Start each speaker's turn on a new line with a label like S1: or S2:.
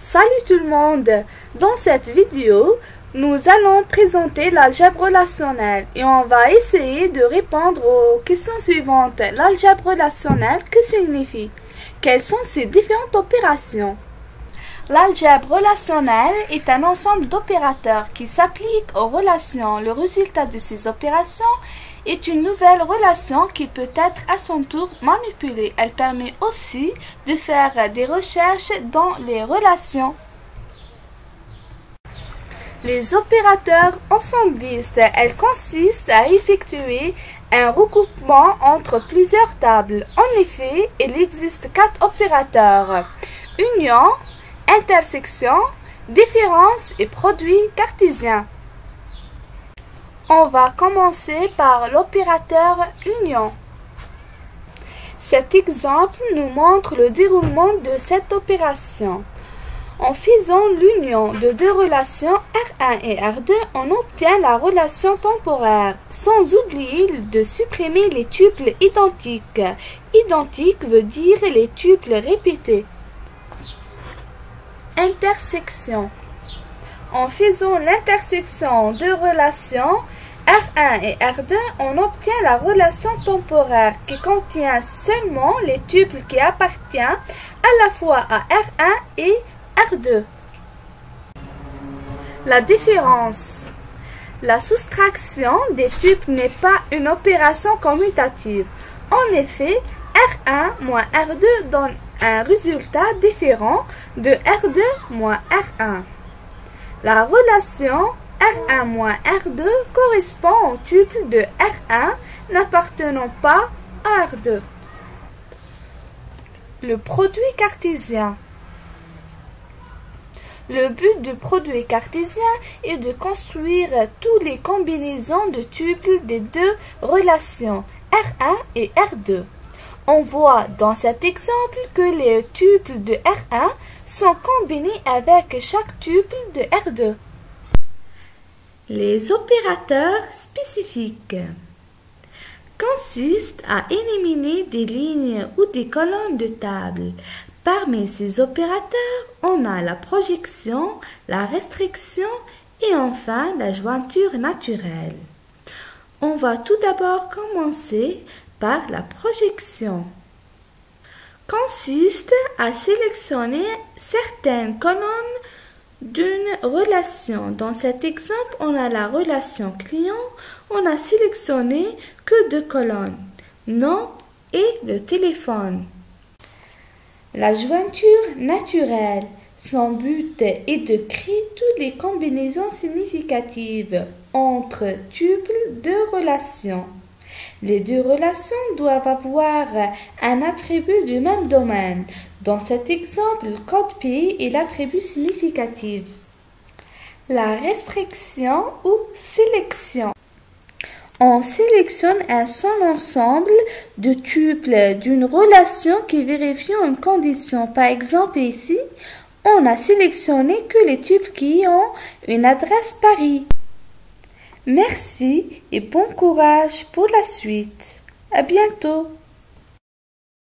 S1: Salut tout le monde! Dans cette vidéo, nous allons présenter l'algèbre relationnelle et on va essayer de répondre aux questions suivantes. L'algèbre relationnelle, que signifie? Quelles sont ses différentes opérations? L'algèbre relationnelle est un ensemble d'opérateurs qui s'appliquent aux relations. Le résultat de ces opérations est une nouvelle relation qui peut être à son tour manipulée. Elle permet aussi de faire des recherches dans les relations. Les opérateurs ensemblistes, elles consistent à effectuer un recoupement entre plusieurs tables. En effet, il existe 4 opérateurs: union, intersection, différence et produit cartésien. On va commencer par l'opérateur union. Cet exemple nous montre le déroulement de cette opération. En faisant l'union de deux relations R1 et R2, on obtient la relation temporaire, sans oublier de supprimer les tuples identiques. Identique veut dire les tuples répétés. Intersection. En faisant l'intersection de relations R1 et R2, on obtient la relation temporaire qui contient seulement les tuples qui appartiennent à la fois à R1 et R2. La différence. La soustraction des tuples n'est pas une opération commutative. En effet, R1 moins R2 donne un résultat différent de R2 moins R1. La relation R1 moins R2 correspond au tuple de R1 n'appartenant pas à R2. Le produit cartésien. Le but du produit cartésien est de construire toutes les combinaisons de tuples des deux relations R1 et R2. On voit dans cet exemple que les tuples de R1 sont combinés avec chaque tuple de R2. Les opérateurs spécifiques consistent à éliminer des lignes ou des colonnes de table. Parmi ces opérateurs, on a la projection, la restriction et enfin la jointure naturelle. On va tout d'abord commencer par la projection. Consiste à sélectionner certaines colonnes d'une relation. Dans cet exemple, on a la relation client, on a sélectionné que 2 colonnes, nom et le téléphone. La jointure naturelle, son but est de créer toutes les combinaisons significatives entre tuples de relations. Les deux relations doivent avoir un attribut du même domaine. Dans cet exemple, le code PI est l'attribut significatif. La restriction ou sélection. On sélectionne un seul ensemble de tuples d'une relation qui vérifie une condition. Par exemple, ici, on a sélectionné que les tuples qui ont une adresse Paris. Merci et bon courage pour la suite. À bientôt.